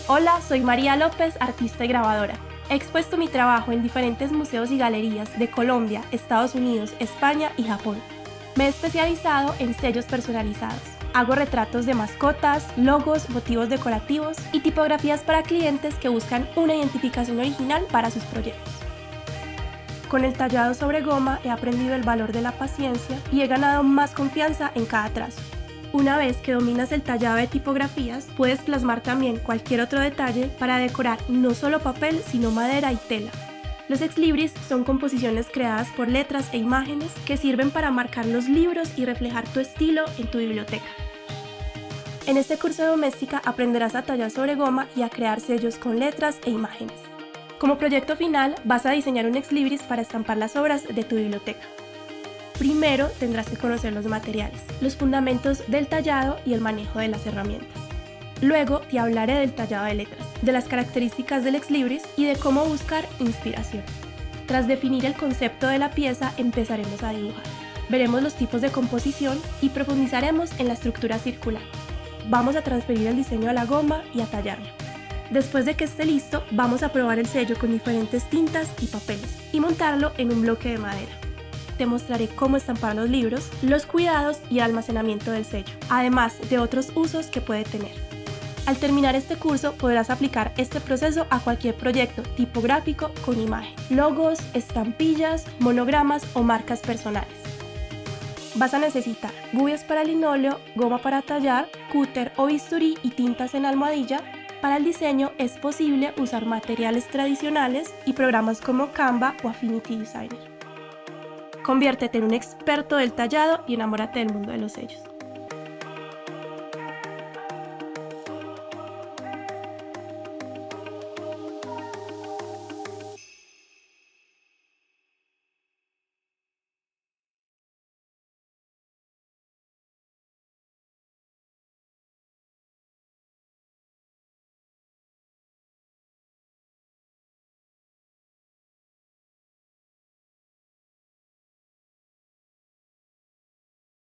Hola, soy María López, artista y grabadora. He expuesto mi trabajo en diferentes museos y galerías de Colombia, Estados Unidos, España y Japón. Me he especializado en sellos personalizados. Hago retratos de mascotas, logos, motivos decorativos y tipografías para clientes que buscan una identificación original para sus proyectos. Con el tallado sobre goma he aprendido el valor de la paciencia y he ganado más confianza en cada trazo. Una vez que dominas el tallado de tipografías, puedes plasmar también cualquier otro detalle para decorar no solo papel, sino madera y tela. Los exlibris son composiciones creadas por letras e imágenes que sirven para marcar los libros y reflejar tu estilo en tu biblioteca. En este curso de doméstica aprenderás a tallar sobre goma y a crear sellos con letras e imágenes. Como proyecto final, vas a diseñar un exlibris para estampar las obras de tu biblioteca. Primero tendrás que conocer los materiales, los fundamentos del tallado y el manejo de las herramientas. Luego te hablaré del tallado de letras, de las características del exlibris y de cómo buscar inspiración. Tras definir el concepto de la pieza, empezaremos a dibujar. Veremos los tipos de composición y profundizaremos en la estructura circular. Vamos a transferir el diseño a la goma y a tallarlo. Después de que esté listo, vamos a probar el sello con diferentes tintas y papeles y montarlo en un bloque de madera. Te mostraré cómo estampar los libros, los cuidados y el almacenamiento del sello, además de otros usos que puede tener. Al terminar este curso podrás aplicar este proceso a cualquier proyecto tipográfico con imagen, logos, estampillas, monogramas o marcas personales. Vas a necesitar guías para linóleo, goma para tallar, cúter o bisturí y tintas en almohadilla. Para el diseño es posible usar materiales tradicionales y programas como Canva o Affinity Designer. Conviértete en un experto del tallado y enamórate del mundo de los sellos.